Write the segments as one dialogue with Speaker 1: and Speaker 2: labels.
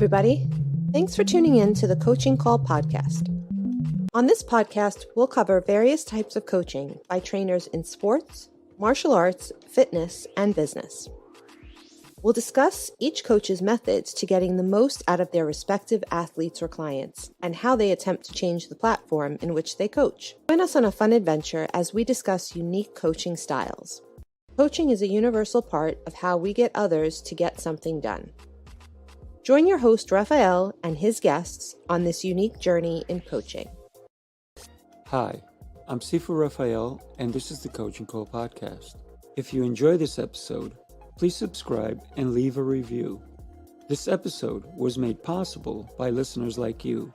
Speaker 1: everybody. Thanks for tuning in to the Coaching Call podcast. On this podcast, we'll cover various types of coaching by trainers in sports, martial arts, fitness, and business. We'll discuss each coach's methods to getting the most out of their respective athletes or clients and how they attempt to change the platform in which they coach. Join us on a fun adventure as we discuss unique coaching styles. Coaching is a universal part of how we get others to get something done. Join your host, Rafael, and his guests on this unique journey in coaching.
Speaker 2: Hi, I'm Sifu Rafael, and this is the Coaching Call podcast. If you enjoy this episode, please subscribe and leave a review. This episode was made possible by listeners like you.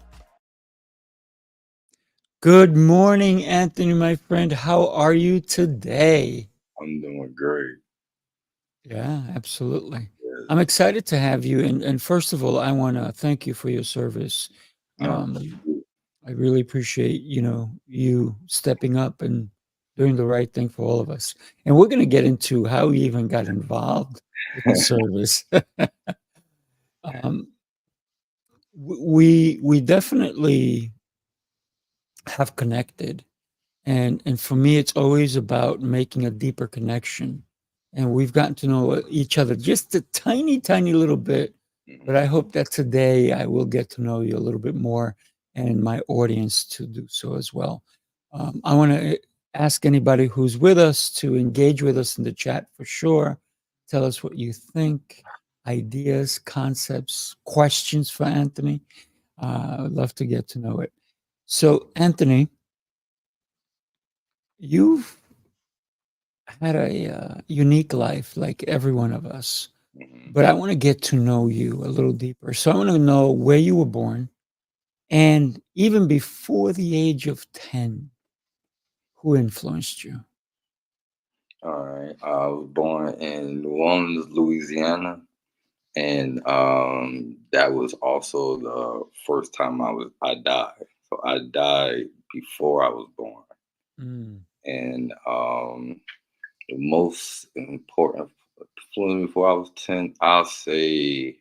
Speaker 2: Good morning, Anthony, my friend. How are you today?
Speaker 3: I'm doing great.
Speaker 2: Yeah, absolutely.
Speaker 3: Yes.
Speaker 2: I'm excited to have you. And first of all, I want to thank you for your service. I really appreciate, you stepping up and doing the right thing for all of us. And we're going to get into how we even got involved with the service. We definitely have connected. And for me, it's always about making a deeper connection. And we've gotten to know each other just a tiny, tiny little bit. But I hope that today I will get to know you a little bit more and my audience to do so as well. I want to ask anybody who's with us to engage with us in the chat for sure. Tell us what you think, ideas, concepts, questions for Anthony. I'd love to get to know it. So, Anthony, you've had a unique life like every one of us, but I want to get to know you a little deeper. So I want to know where you were born, and even before the age of 10, who influenced you?
Speaker 3: All right. I was born in New Orleans, Louisiana, and that was also the first time I died. So I died before I was born, and the most important influence before I was 10, I'll say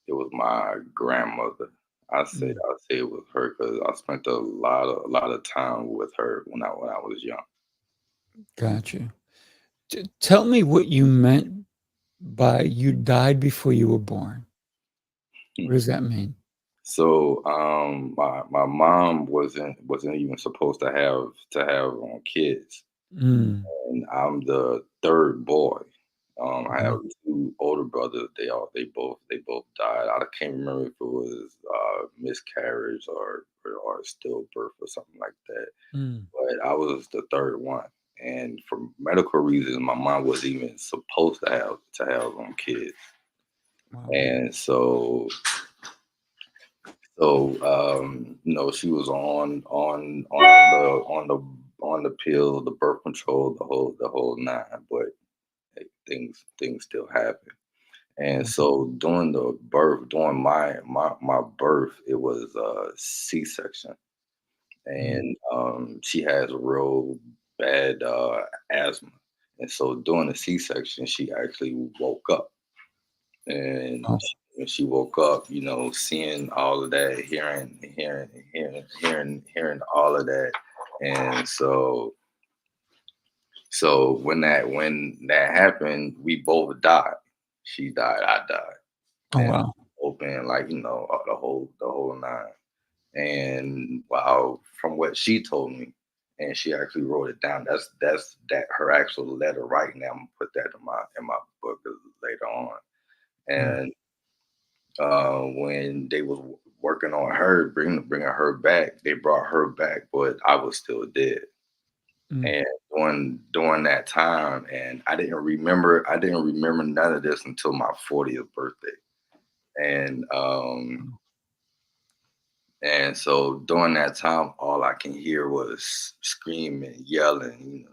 Speaker 3: it was my grandmother. I'll say it was her because I spent a lot of time with her when I was young.
Speaker 2: Gotcha. Tell me what you meant by you died before you were born. What does that mean?
Speaker 3: So my mom wasn't even supposed to have kids, and I'm the third boy. I have two older brothers. They both died. I can't remember if it was miscarriage or stillbirth or something like that. But I was the third one, and for medical reasons, my mom wasn't even supposed to have kids.
Speaker 2: Wow.
Speaker 3: And she was on the pill, the birth control, the whole nine, but things still happen. And so during my birth, it was a C-section, and she has real bad asthma, and so during the C-section, she actually woke up, and when she woke up, seeing all of that, hearing all of that, and so when that happened, we both died. She died, I died.
Speaker 2: Oh,
Speaker 3: And
Speaker 2: wow.
Speaker 3: open, the whole nine. And from what she told me, and she actually wrote it down. That's her actual letter right now. I'm gonna put that in my book later on. And when they was working on her, bringing her back, they brought her back, but I was still dead. And during that time, and I didn't remember none of this until my 40th birthday. And so during that time, all I can hear was screaming, yelling.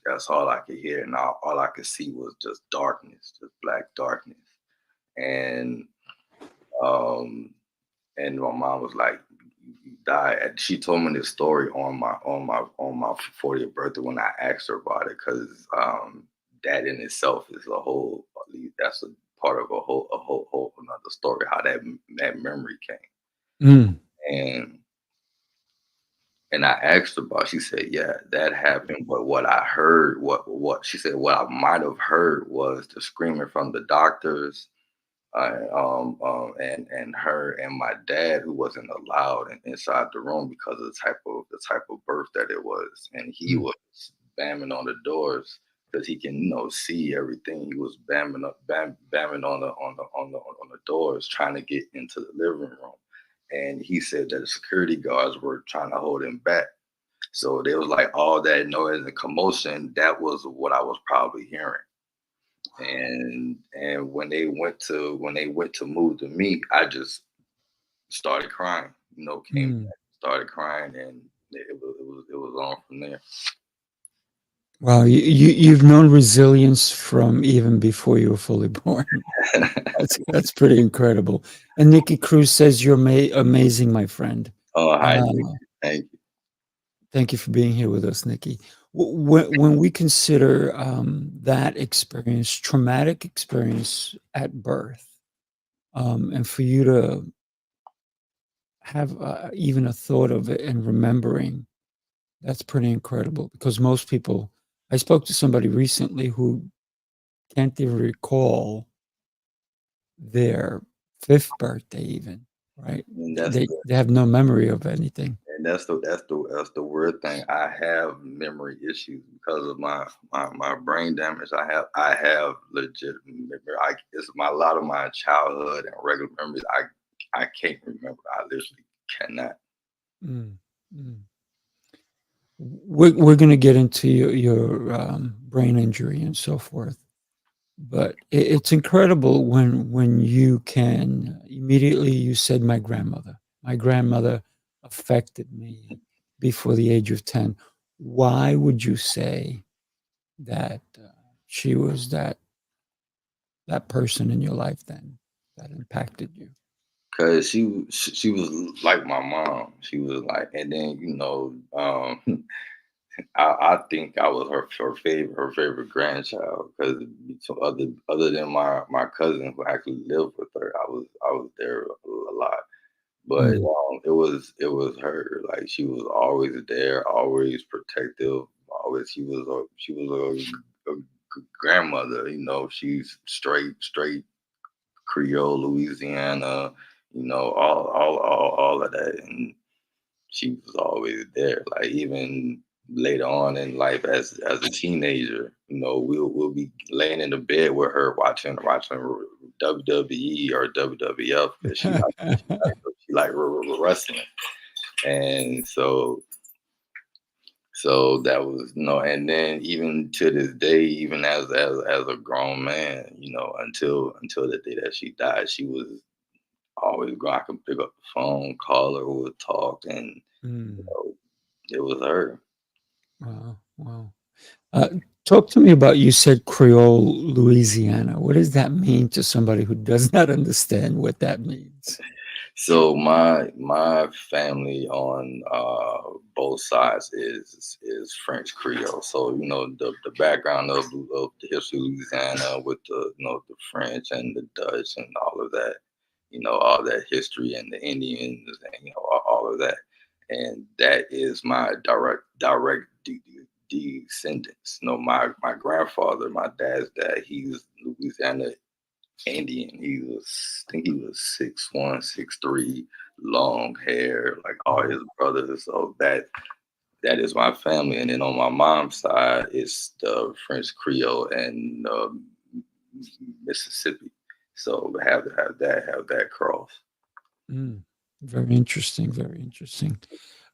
Speaker 3: That's all I could hear, and all I could see was just darkness, just black darkness. And my mom was like, "You died." And she told me this story on my 40th birthday when I asked her about it, because that in itself is that's a part of a whole another story how that memory came.
Speaker 2: Mm,
Speaker 3: And I asked her about. She said, "Yeah, that happened." But what I heard, what she said, what I might have heard was the screaming from the doctors, and her and my dad, who wasn't allowed inside the room because of the type of birth that it was, and he
Speaker 2: mm,
Speaker 3: was bamming on the doors because he can see everything. He was bamming on the doors, trying to get into the living room, and he said that the security guards were trying to hold him back. So there was like all that noise and commotion. That was what I was probably hearing. And when they went to move to me, I just started crying. Came
Speaker 2: mm.
Speaker 3: back, started crying, and it was on from there.
Speaker 2: Wow, you've known resilience from even before you were fully born. That's pretty incredible. And Nikki Cruz says you're amazing, my friend.
Speaker 3: Oh, hi, Nick.
Speaker 2: Uh,
Speaker 3: Thank you.
Speaker 2: Thank you for being here with us, Nikki. When we consider that experience, traumatic experience at birth, and for you to have even a thought of it and remembering, that's pretty incredible. Because most people, I spoke to somebody recently who can't even recall their fifth birthday, even, right?
Speaker 3: And that's
Speaker 2: They have no memory of anything.
Speaker 3: and that's the weird thing. I have memory issues because of my brain damage. I have legit memory. A lot of my childhood and regular memories. I can't remember. I literally cannot.
Speaker 2: Mm, mm. We're going to get into your brain injury and so forth, but it's incredible when you can immediately. You said my grandmother. My grandmother affected me before the age of 10. Why would you say that she was that person in your life then that impacted you?
Speaker 3: Cause she was like my mom. She was like, and then I think I was her favorite grandchild because other than my cousin who actually lived with her, I was there a lot. But
Speaker 2: Mm.
Speaker 3: it was her. Like she was always there, always protective. Always she was a grandmother. She's straight Creole, Louisiana. All of that, and she was always there. Like even later on in life, as a teenager, we'll be laying in the bed with her watching WWE or WWF because she like wrestling, and so that was and then even to this day, even as a grown man, until the day that she died, she was always going. I could pick up the phone, call her, we would talk, and you
Speaker 2: Mm.
Speaker 3: know, it was her.
Speaker 2: Wow, wow. Uh, Talk to me about, you said Creole Louisiana. What does that mean to somebody who does not understand what that means?
Speaker 3: So my family on both sides is French Creole. So the background of the history of Louisiana with the French and the Dutch and all of that, all that history and the Indians and all of that, and that is my descendants. My grandfather, my dad's dad, he's Louisiana Indian. I think he was 6'1", 6'3", long hair, like all
Speaker 2: Wow.
Speaker 3: his brothers. So that is my family. And then on my mom's side, it's the French Creole and Mississippi. So have that cross.
Speaker 2: Mm. Very interesting, very interesting.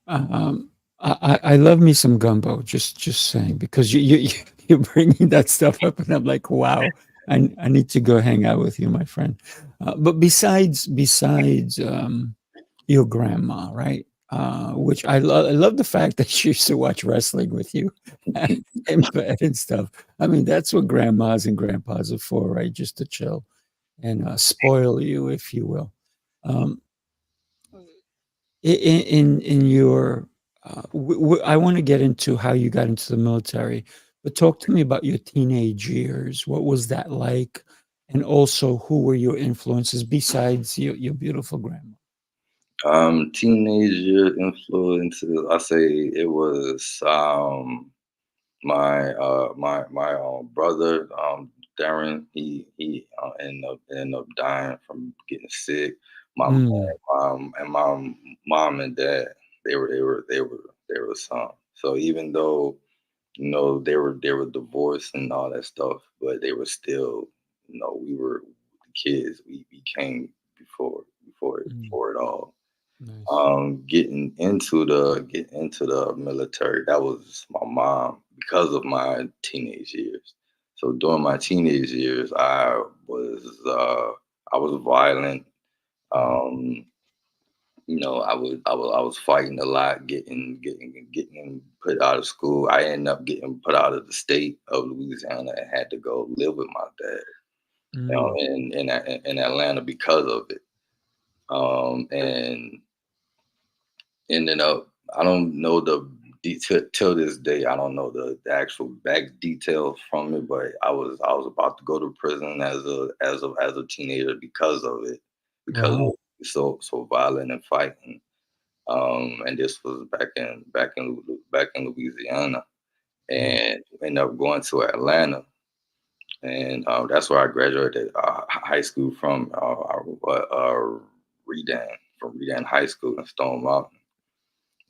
Speaker 2: Um, I love me some gumbo, just saying, because you're bringing that stuff up, and I'm like, wow, I need to go hang out with you, my friend. But besides your grandma, right? Which I love the fact that she used to watch wrestling with you in bed and stuff. I mean, that's what grandmas and grandpas are for, right? Just to chill and spoil you, if you will. Um, in your I want to get into how you got into the military, but talk to me about your teenage years. What was that like, And also, who were your influences besides your beautiful grandma?
Speaker 3: Teenager influences. I say it was my brother Darren. He ended up dying from getting sick. My
Speaker 2: Mm,
Speaker 3: my mom and dad, they were some. So even though they were divorced and all that stuff, but they were still, we were the kids. We came
Speaker 2: mm,
Speaker 3: before it all.
Speaker 2: nice.
Speaker 3: Getting into the military, that was my mom because of my teenage years. So during my teenage years, I was violent.
Speaker 2: Mm,
Speaker 3: Um, I was fighting a lot, getting put out of school. I ended up getting put out of the state of Louisiana and had to go live with my dad,
Speaker 2: mm,
Speaker 3: in Atlanta because of it. And ended up, I don't know the detail till this day. I don't know the actual back details from it, but I was about to go to prison as a teenager because of it, because
Speaker 2: wow.
Speaker 3: of so violent and fighting. And this was back in Louisiana,
Speaker 2: Mm,
Speaker 3: and ended up going to Atlanta, and that's where I graduated high school from, Redan from Redan High School in Stone Mountain.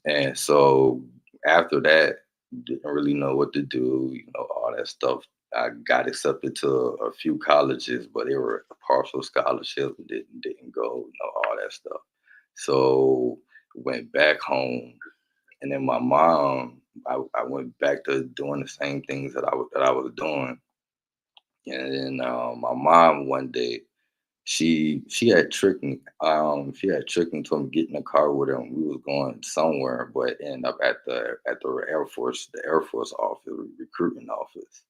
Speaker 3: And so after that, didn't really know what to do, all that stuff. I got accepted to a few colleges, but they were partial scholarships, didn't go, all that stuff. So went back home, and then my mom, I went back to doing the same things that I was doing. And then my mom one day, she had tricked me to get in the car with her, and we was going somewhere, but ended up at the Air Force office, recruiting office.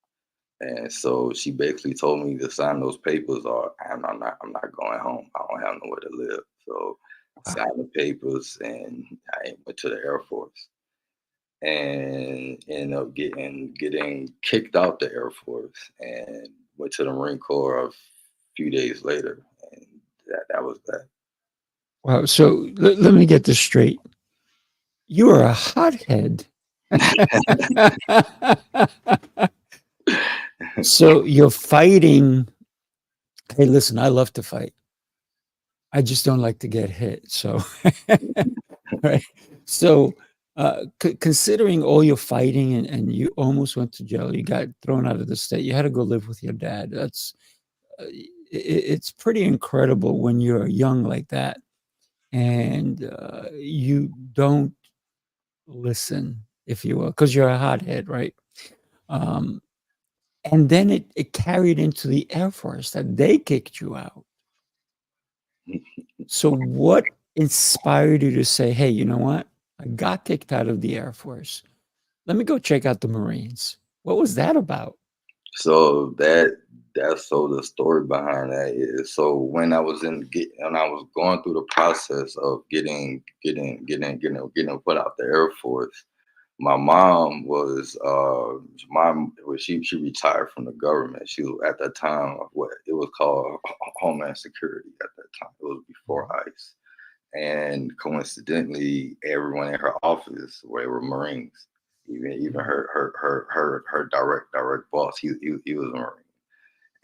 Speaker 3: And so she basically told me to sign those papers, or I'm not going home. I don't have nowhere to live. So I
Speaker 2: wow.
Speaker 3: signed the papers, and I went to the Air Force, and ended up getting kicked out the Air Force, and went to the Marine Corps a few days later, and that was that.
Speaker 2: Wow. So let me get this straight. You are a hothead. So you're fighting. Hey, listen, I love to fight. I just don't like to get hit. So, right. So, considering all your fighting and you almost went to jail, you got thrown out of the state, you had to go live with your dad. It's pretty incredible when you're young like that and you don't listen, if you will, because you're a hothead, right? Um, and then it carried into the Air Force that they kicked you out. So, what inspired you to say, hey, you know what? I got kicked out of the Air Force. Let me go check out the Marines. What was that about?
Speaker 3: So that's the story behind that is, so when I was going through the process of getting put out the Air Force, my mom she retired from the government. She was at that time of what it was called Homeland Security at that time. It was before
Speaker 2: Mhm.
Speaker 3: ICE. And coincidentally, everyone in her office were Marines. Even
Speaker 2: Mhm.
Speaker 3: her direct boss, he was a Marine.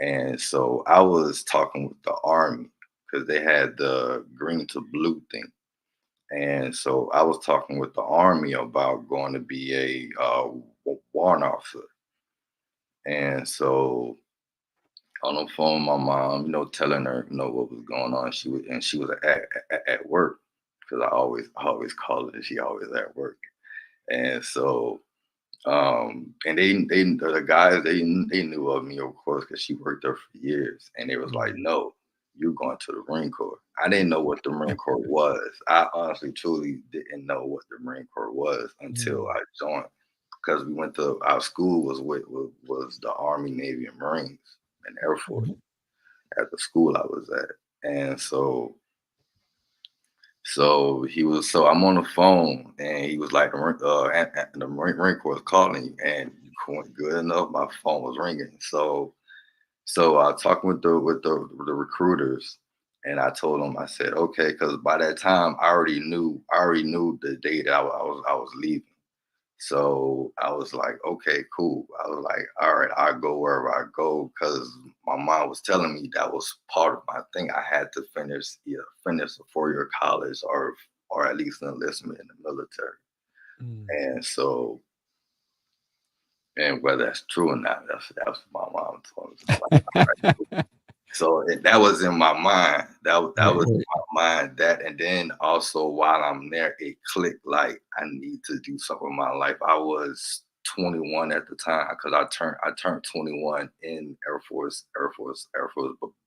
Speaker 3: And so I was talking with the Army because they had the green to blue thing. And so I was talking with the Army about going to be a warrant officer. And so on the phone, my mom, telling her, what was going on. She was at work because I always call her. She always at work. And so, and the guys, they knew of me, of course, because she worked there for years, and they was like,
Speaker 2: Mm.
Speaker 3: no, you're going to the Marine Corps. I didn't know what the Marine Corps was. I honestly, truly didn't know what the Marine Corps was until
Speaker 2: Mm.
Speaker 3: I joined, because we went to our school was the Army, Navy, and Marines and Air Force
Speaker 2: Mhm.
Speaker 3: at the school I was at. And so I'm on the phone, and he was like, the Marine Corps is calling you, and good enough, my phone was ringing. So So I was talking with the recruiters, and I told them, I said, okay, because by that time I already knew the day that I was leaving. So I was like, okay, cool. I was like, all right, I'll go wherever I go, because my mom was telling me that was part of my thing. I had to finish a 4-year college, or at least an enlistment in the military.
Speaker 2: Mm.
Speaker 3: And so, and whether that's true or not, that's what my mom told me. So, so that was in my mind. That
Speaker 2: Right,
Speaker 3: was
Speaker 2: right.
Speaker 3: in my mind. That, and then also while I'm there, it clicked. Like, I need to do something with my life. I was 21 at the time, because I turned 21 in Air Force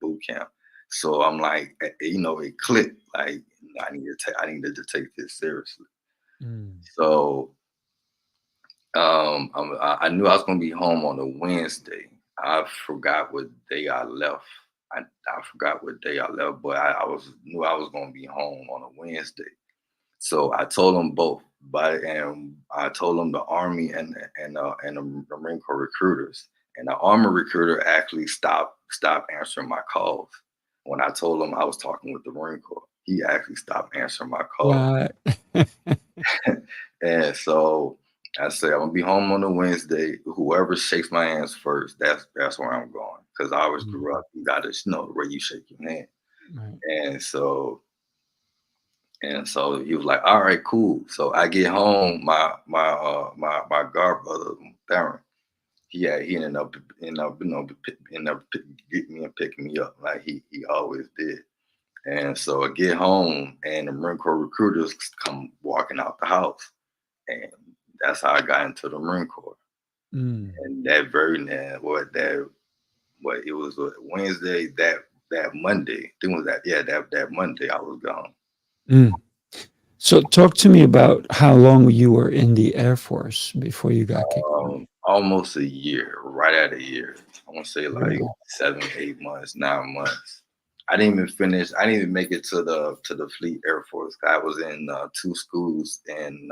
Speaker 3: boot camp. So I'm like, it clicked. Like, I needed to take this seriously.
Speaker 2: Mm.
Speaker 3: So I knew I was gonna be home on a Wednesday. I forgot what day I left. I forgot what day I left, but I knew I was gonna be home on a Wednesday. So I told them both, and I told them the Army and the Marine Corps recruiters. And the Army recruiter actually stopped answering my calls when I told him I was talking with the Marine Corps. He actually stopped answering my calls.
Speaker 2: What?
Speaker 3: And so I said, I'm gonna be home on a Wednesday. Whoever shakes my hands first, that's where I'm going. Because I always grew
Speaker 2: Mm.
Speaker 3: up, you gotta know the way you shake your hand.
Speaker 2: Right.
Speaker 3: And so he was like, all right, cool. So I get home, my god brother, Darren, he ended up getting me and picking me up like he always did. And so I get home, and the Marine Corps recruiters come walking out the house. And that's how I got into the Marine Corps.
Speaker 2: Mm.
Speaker 3: And that very what it was a Wednesday, that Monday, I think it was that Monday I was gone.
Speaker 2: Mm. So talk to me about how long you were in the Air Force before you got kicked out.
Speaker 3: Almost a year, right at a year. I want to say like
Speaker 2: Really?
Speaker 3: 7, 8 months, 9 months. I didn't even finish. I didn't even make it to the Fleet Air Force. I was in 2 schools in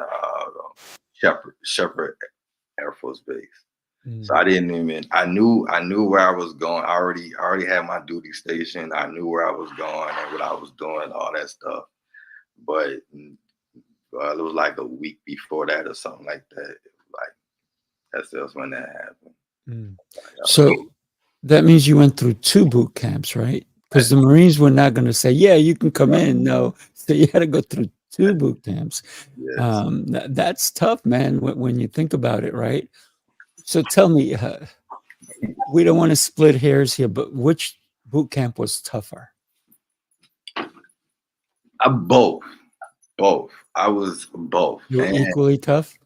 Speaker 3: Shepherd Air Force Base. So
Speaker 2: Mm.
Speaker 3: I didn't even. I knew where I was going. I already had my duty station. I knew where I was going and what I was doing, all that stuff. But it was like a week before that or something like that. Like, that's when that happened.
Speaker 2: Mm.
Speaker 3: Like,
Speaker 2: So that means you went through 2 boot camps, right? Because the Marines were not gonna say, "Yeah, you can come in." No. So you had to go through 2 boot camps.
Speaker 3: yes.
Speaker 2: That's tough, man, when you think about it, right? So tell me, we don't wanna split hairs here, but which boot camp was tougher?
Speaker 3: I both. I was both,
Speaker 2: You were
Speaker 3: and
Speaker 2: equally tough?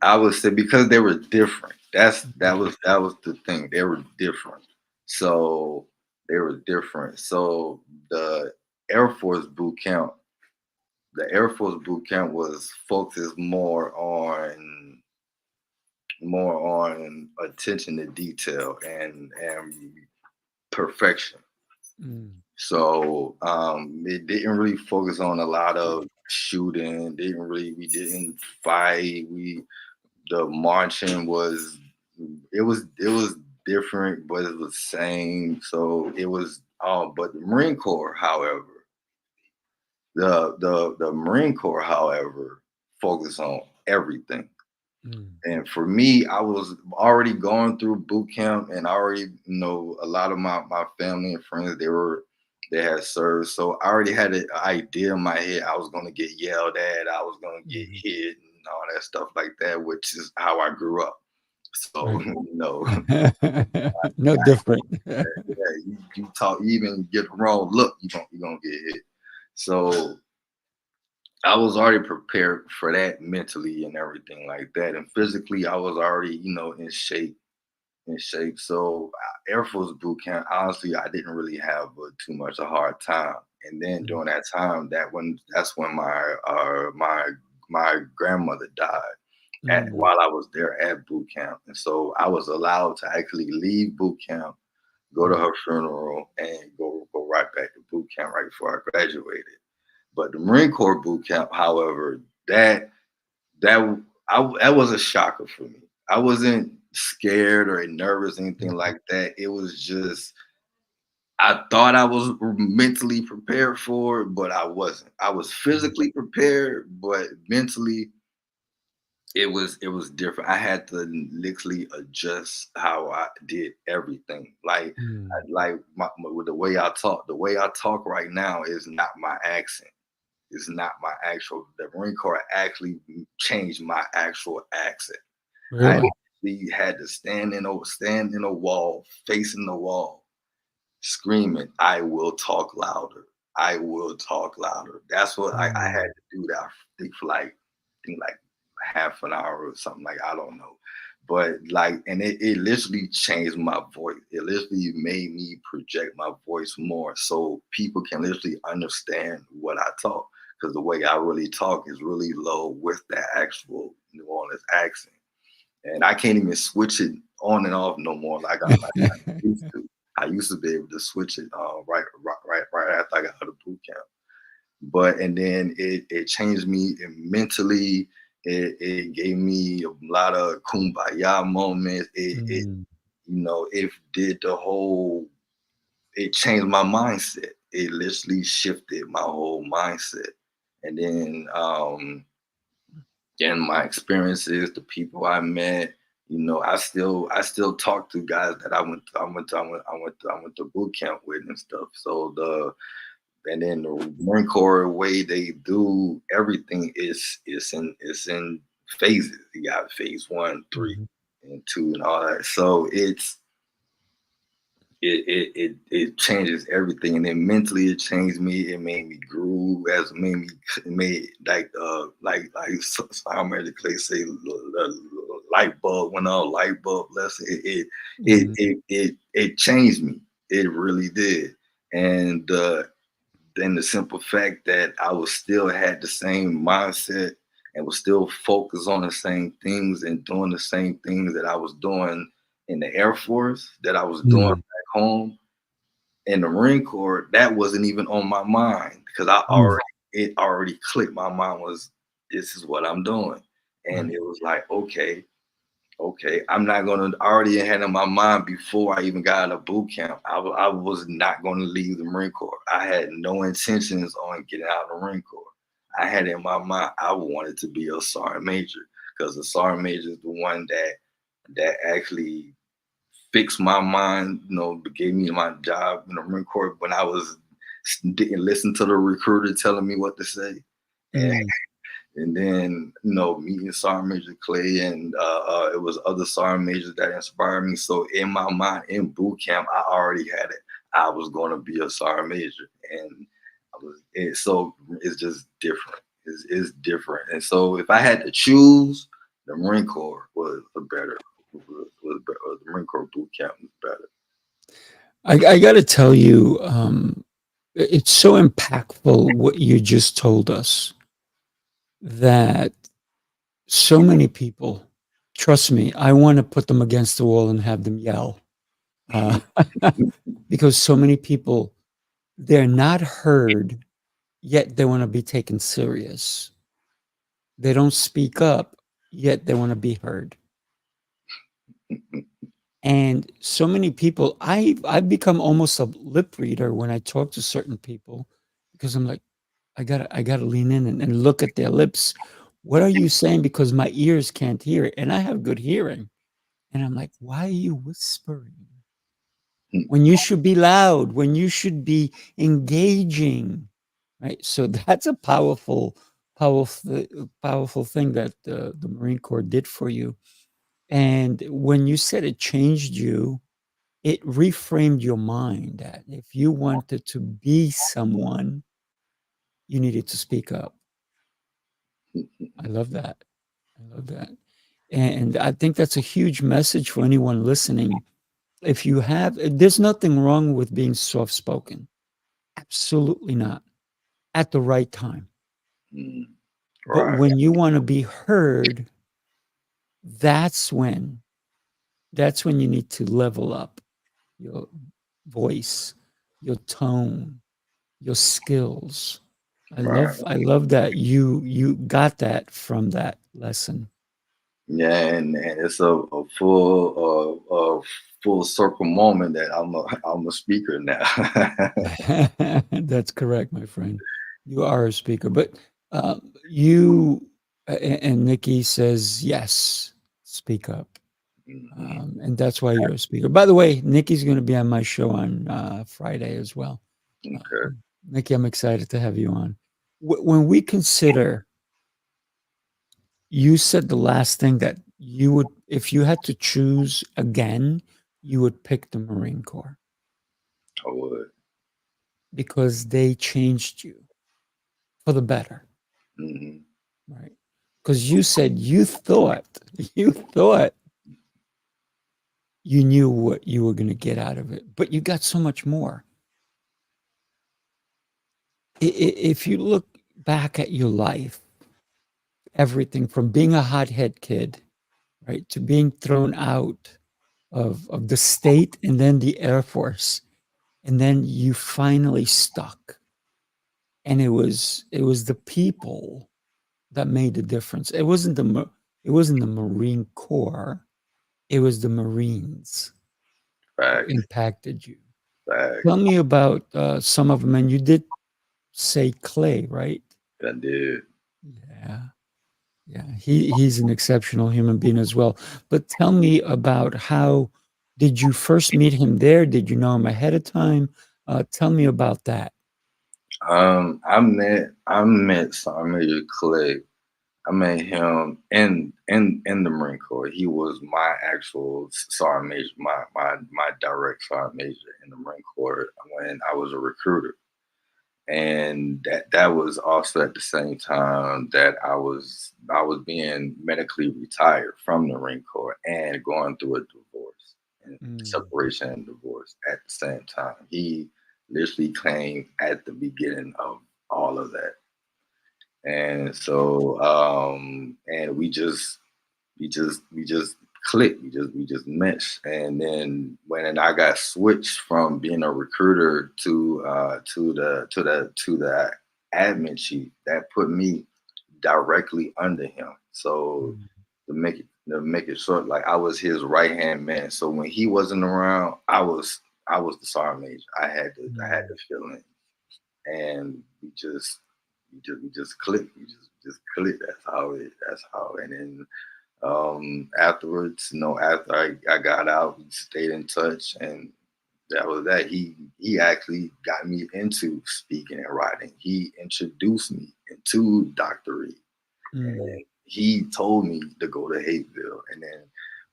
Speaker 3: I would say because they were different. That was the thing. They were different. So they were different. So the Air Force boot camp, the Air Force boot camp was focused more on attention to detail and perfection.
Speaker 2: Mm.
Speaker 3: So it didn't really focus on a lot of shooting. We didn't fight. The marching was different, but it was same. So it was but the Marine Corps, however, the Marine Corps, however, focused on everything.
Speaker 2: Mm.
Speaker 3: And for me, I was already going through boot camp, and already, a lot of my family and friends, they had served. So I already had an idea in my head. I was gonna get yelled at, I was gonna get
Speaker 2: Mhm.
Speaker 3: hit and all that stuff like that, which is how I grew up. So,
Speaker 2: Right.
Speaker 3: know,
Speaker 2: No different.
Speaker 3: yeah, you talk, you even get the wrong look, you gonna get hit. So I was already prepared for that mentally and everything like that. And physically, I was already, in shape. So Air Force boot camp, honestly, I didn't really have too much a hard time. And then
Speaker 2: Mm.
Speaker 3: during that time, that's when my grandmother died
Speaker 2: Mm.
Speaker 3: while I was there at boot camp. And so I was allowed to actually leave boot camp, go to
Speaker 2: Mm.
Speaker 3: her funeral, and go right back to boot camp right before I graduated. But the Marine Corps boot camp, however, that that was a shocker for me. I wasn't scared or nervous, anything like that. It was just I thought I was mentally prepared for it, but I wasn't. I was physically prepared, but mentally it was different. I had to literally adjust how I did everything.
Speaker 2: Mm.
Speaker 3: Like with the way I talk. The way I talk right now is not my accent. It's not my actual. The Marine Corps actually changed my actual accent. I
Speaker 2: Really?
Speaker 3: actually had to stand in a wall, facing the wall, screaming, "I will talk louder. I will talk louder." That's what I had
Speaker 2: Mm.
Speaker 3: to do that. I think for like half an hour or something, like I don't know. But like, and it literally changed my voice. It literally made me project my voice more so people can literally understand what I talk. Because the way I really talk is really low with that actual New Orleans accent. And I can't even switch it on and off no more like I used to. I used to be able to switch it right after I got out of boot camp. But and then it changed me mentally. It gave me a lot of kumbaya moments. It
Speaker 2: Mm.
Speaker 3: it did the whole. It changed my mindset. It literally shifted my whole mindset. And then and my experiences, the people I met. I still talk to guys that I went to boot camp with and stuff. So and then the Marine Corps way they do everything is in phases. You got phase one, three,
Speaker 2: Mhm.
Speaker 3: and two, and all that. So it changes everything, and then mentally it changed me. It made me groove, as made me made like how many Clay say the light bulb went on, light bulb lesson.
Speaker 2: Mhm.
Speaker 3: It changed me. It really did. And then the simple fact that I was still had the same mindset and was still focused on the same things and doing the same things that I was doing in the Air Force, that I was doing
Speaker 2: Mm.
Speaker 3: back home in the Marine Corps, that wasn't even on my mind because
Speaker 2: Mm.
Speaker 3: it already clicked. My mind was, this is what I'm doing. And
Speaker 2: Right.
Speaker 3: it was like, okay, I'm not gonna. I already had in my mind before I even got out of boot camp. I was not gonna leave the Marine Corps. I had no intentions on getting out of the Marine Corps. I had in my mind I wanted to be a sergeant major because the sergeant major is the one that actually fixed my mind. Gave me my job in the Marine Corps when I was didn't listen to the recruiter telling me what to say. And
Speaker 2: Mm.
Speaker 3: and then meeting Sergeant Major Clay, and it was other Sergeant Majors that inspired me. So in my mind, in boot camp, I already had it. I was going to be a Sergeant Major, and so it's just different. It's different. And so if I had to choose, the Marine Corps was a better. The Marine Corps boot camp was better.
Speaker 2: I got to tell you, it's so impactful what you just told us that so many people, trust me, I want to put them against the wall and have them yell. Uh, because so many people, they're not heard, yet they want to be taken serious. They don't speak up, yet they want to be heard. And so many people, I've become almost a lip reader when I talk to certain people because I'm like, I gotta lean in and look at their lips. What are you saying? Because my ears can't hear it, and I have good hearing. And I'm like, why are you whispering when you should be loud? When you should be engaging, right? So that's a powerful thing that the Marine Corps did for you. And when you said it changed you, it reframed your mind that if you wanted to be someone, you needed to speak up. I love that. I love that. And I think that's a huge message for anyone listening. If you have, there's nothing wrong with being soft spoken. Absolutely not. At the right time.
Speaker 3: Mm,
Speaker 2: But
Speaker 3: right.
Speaker 2: when you want to be heard, that's when that's when you need to level up your voice, your tone, your skills. I
Speaker 3: Right.
Speaker 2: love I love that you got that from that lesson.
Speaker 3: Yeah, and it's a full circle moment that I'm a speaker now.
Speaker 2: That's correct, my friend. You are a speaker, but you and Nikki says yes. Speak up.
Speaker 3: Mhm.
Speaker 2: And that's why you're a speaker. By the way, Nikki's going to be on my show on Friday as well.
Speaker 3: Okay.
Speaker 2: Nikki, I'm excited to have you on. When we consider, you said the last thing that you would, if you had to choose again, you would pick the Marine Corps
Speaker 3: I would.
Speaker 2: because they changed you for the better,
Speaker 3: Hmm.
Speaker 2: right? Because you said you thought you knew what you were going to get out of it, but you got so much more. If you look back at your life, everything from being a hothead kid, right, to being thrown out of the state and then the Air Force, and then you finally stuck. And it was the people that made the difference. It wasn't the Marine Corps. It was the Marines who
Speaker 3: Facts.
Speaker 2: impacted you. Tell
Speaker 3: Facts.
Speaker 2: me about some of them. And you did say Clay, right?
Speaker 3: I did.
Speaker 2: Yeah. Yeah, he's an exceptional human being as well. But tell me about how did you first meet him there? Did you know him ahead of time? Tell me about that.
Speaker 3: I met Sergeant Major Clay. I met him in the Marine Corps. He was my actual sergeant major, my direct sergeant major in the Marine Corps when I was a recruiter. And that was also at the same time that I was being medically retired from the Marine Corps and going through a divorce and
Speaker 2: Mm,
Speaker 3: separation and divorce at the same time. He literally came at the beginning of all of that. And so and we just clicked. We just meshed. And then when I got switched from being a recruiter to the admin chief, that put me directly under him. So
Speaker 2: mm,
Speaker 3: to make it short, like I was his right hand man. So when he wasn't around, I was the sergeant major. I had the
Speaker 2: mm,
Speaker 3: feeling, and we just clicked. We just clicked. That's how. And then afterwards, after I got out, we stayed in touch, and that was that. He actually got me into speaking and writing. He introduced me into doctorate,
Speaker 2: mm,
Speaker 3: and he told me to go to Hateville. And then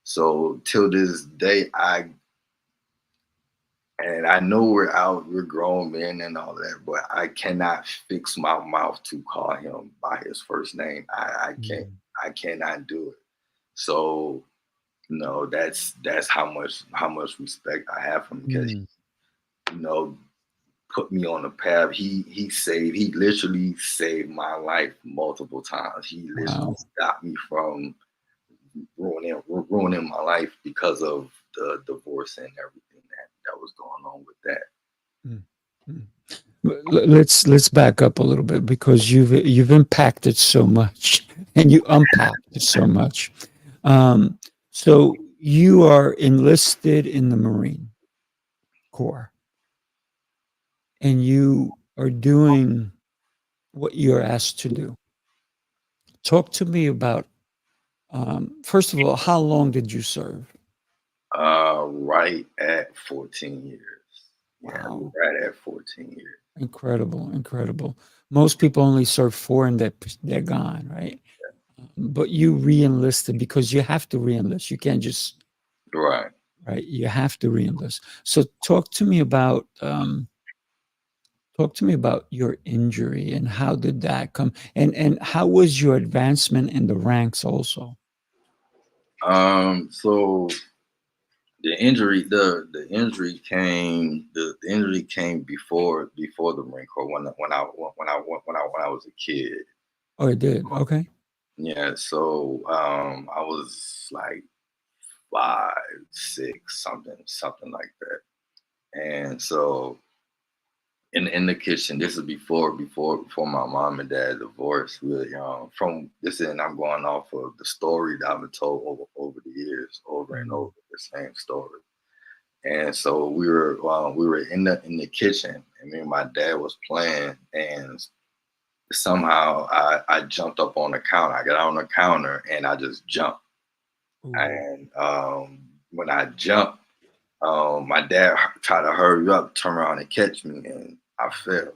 Speaker 3: so till this day, I know we're grown men and all that, but I cannot fix my mouth to call him by his first name. I can't.
Speaker 2: mm,
Speaker 3: I cannot do it. So no, that's how much respect I have for him, because
Speaker 2: mm.
Speaker 3: he, put me on the path. He literally saved my life multiple times. He literally
Speaker 2: Wow.
Speaker 3: stopped me from ruining my life because of the divorce and everything that was going on with that.
Speaker 2: Mm, mm. Let's back up a little bit because you've impacted so much and you unpacked so much. Um, so you are enlisted in the Marine Corps and you are doing what you're asked to do. Talk to me about, first of all, how long did you serve?
Speaker 3: Right at 14 years. Yeah,
Speaker 2: Wow,
Speaker 3: right at 14 years.
Speaker 2: incredible, incredible. Most people only serve four and they're gone, right? But you re-enlisted because you have to re-enlist. You can't just,
Speaker 3: Right.
Speaker 2: right? You have to re-enlist. So talk to me about your injury and how did that come, and how was your advancement in the ranks also?
Speaker 3: So the injury came before the Marine Corps, when I was a kid.
Speaker 2: Oh, it did. Okay.
Speaker 3: Yeah, so I was like 5, 6, something like that. And so in the kitchen. This is before my mom and dad divorced. We from this, and I'm going off of the story that I've been told over the years, over and over the same story. And so we were in the kitchen, and me and my dad was playing, and somehow I jumped up on the counter. I got on the counter and I just jumped.
Speaker 2: Ooh.
Speaker 3: And when I jumped, my dad tried to hurry up, turn around and catch me, and I fell.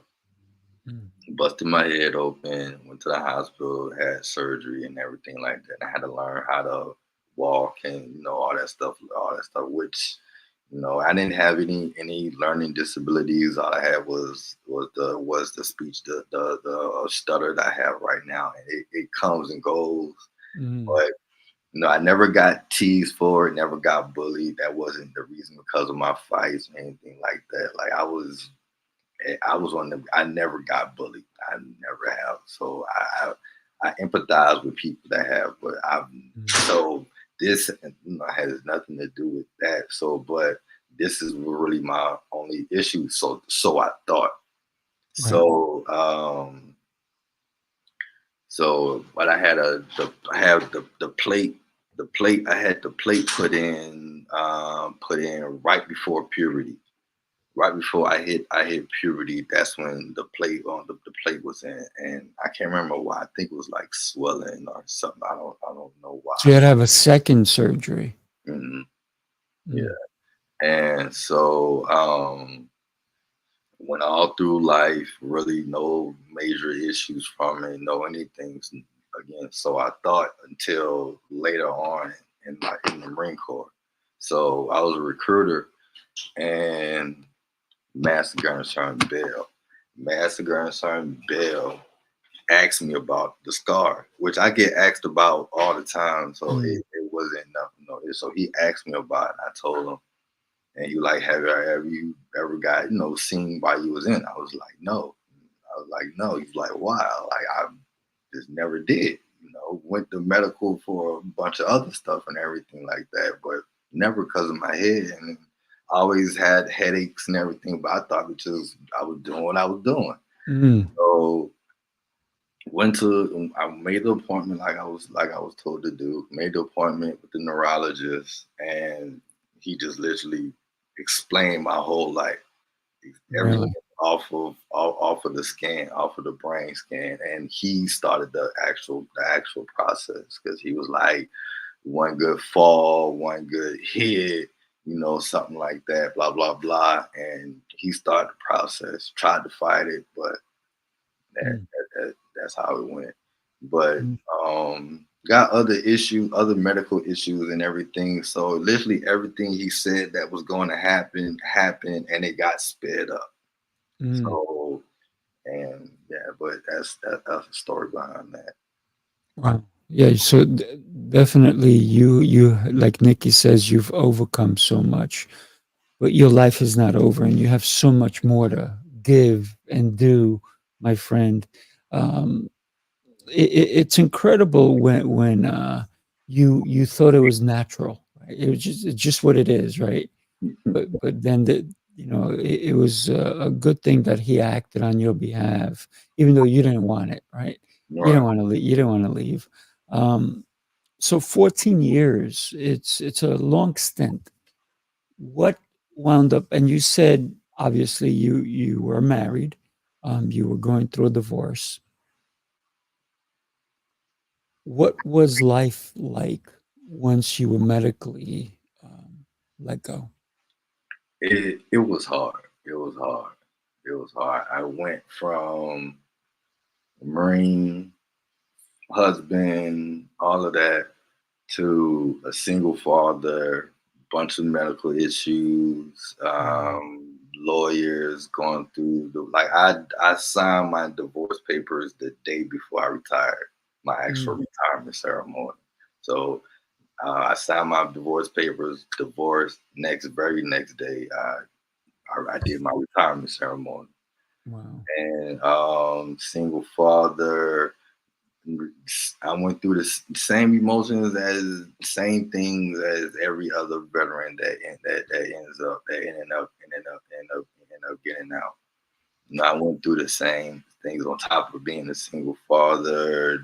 Speaker 2: Mm.
Speaker 3: Busted my head open, went to the hospital, had surgery and everything like that. I had to learn how to walk and all that stuff, which I didn't have any learning disabilities. All I had was the speech, the stutter that I have right now. And it comes and goes.
Speaker 2: Mm.
Speaker 3: But I never got teased for it, never got bullied. That wasn't the reason because of my fights or anything like that. Like I was on the. I never got bullied. I never have. So I empathize with people that have, but so this has nothing to do with that. So, but this is really my only issue. So I thought.
Speaker 2: Right.
Speaker 3: But I had I have the plate. The plate, I had the plate put in right before puberty. Right before I hit puberty, that's when the plate the plate was in, and I can't remember why. I think it was like swelling or something. I don't know why.
Speaker 2: So you had to have a second surgery.
Speaker 3: hmm
Speaker 2: Mm.
Speaker 3: Yeah, and so went all through life, really no major issues from it, no anything again. So I thought until later on in the Marine Corps. So I was a recruiter, and Master Gunner Sergeant Bell. Master Gunner Sergeant Bell asked me about the scar, which I get asked about all the time. So it wasn't nothing. No, so he asked me about it. And I told him, and he was like, have you ever got seen while you was in? I was like, no. I was like, no. He's like, why? Like I just never did. Went to medical for a bunch of other stuff and everything like that, but never because of my head. And I always had headaches and everything, but I thought I was doing what I was doing.
Speaker 2: Mm.
Speaker 3: So I made the appointment like I was told to do. Made the appointment with the neurologist, and he just literally explained my whole life, everything
Speaker 2: Really?
Speaker 3: off of the scan, off of the brain scan, and he started the actual process because he was like, one good fall, one good hit, something like that, blah blah blah, and he started the process. Tried to fight it, but
Speaker 2: Mm.
Speaker 3: that's how it went. But
Speaker 2: Mm.
Speaker 3: got other medical issues and everything. So literally everything he said that was going to happen happened, and it got sped up.
Speaker 2: Mm.
Speaker 3: So and yeah, but that's the story behind that.
Speaker 2: Wow. Yeah. So definitely, you like Nikki says, you've overcome so much, but your life is not over, and you have so much more to give and do, my friend. Um, it's incredible when you thought it was natural. Right? It's just what it is, right? But then it was a good thing that he acted on your behalf, even though you didn't want it, right? You
Speaker 3: Right.
Speaker 2: didn't want to leave. You didn't want to leave. Um, so 14 years, it's a long stint. What wound up? And you said obviously you were married, you were going through a divorce. What was life like once you were medically let go?
Speaker 3: It was hard. It was hard. It was hard. I went from Marine husband, all of that, to a single father, bunch of medical issues,
Speaker 2: Mm.
Speaker 3: lawyers going through I signed my divorce papers the day before I retired, my actual
Speaker 2: Mm.
Speaker 3: retirement ceremony. So I signed my divorce papers, divorced. Very next day, I did my retirement ceremony.
Speaker 2: Wow.
Speaker 3: And single father, I went through the same emotions as same things as every other veteran that ends up getting out. You know, I went through the same things on top of being a single father.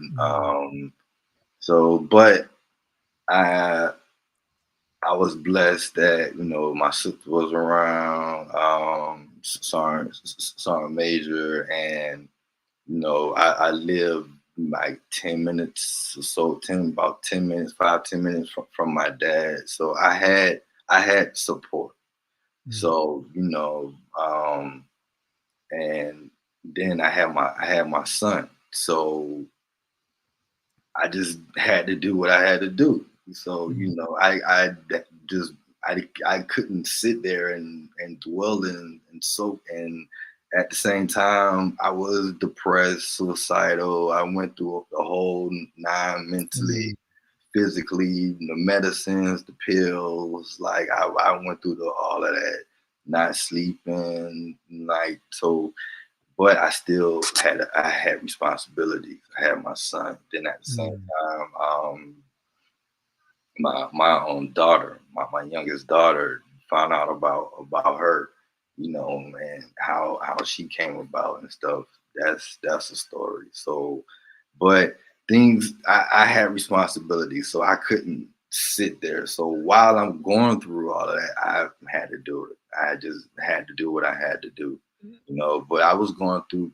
Speaker 3: But I I was blessed that, you know, my sister was around, Sergeant Major, and you know, I live like 10 minutes or so, about 10 minutes, 5, 10 minutes from my dad. So I had support.
Speaker 2: Mm.
Speaker 3: So, you know, and then I had my son. So I just had to do what I had to do. So,
Speaker 2: Mm.
Speaker 3: you know, I couldn't sit there and dwell and soak. And at the same time, I was depressed, suicidal. I went through the whole nine mentally,
Speaker 2: Mm.
Speaker 3: physically, the medicines, the pills. Like I went through all of that, not sleeping, like so. But I had responsibilities. I had my son. Then at the same
Speaker 2: Mm.
Speaker 3: time, my own daughter, my youngest daughter, found out about her, you know, and how she came about and stuff. That's a story. So, but things I had responsibilities, so I couldn't sit there. So while I'm going through all of that, I had to do it. I just had to do what I had to do, you know. But I was going to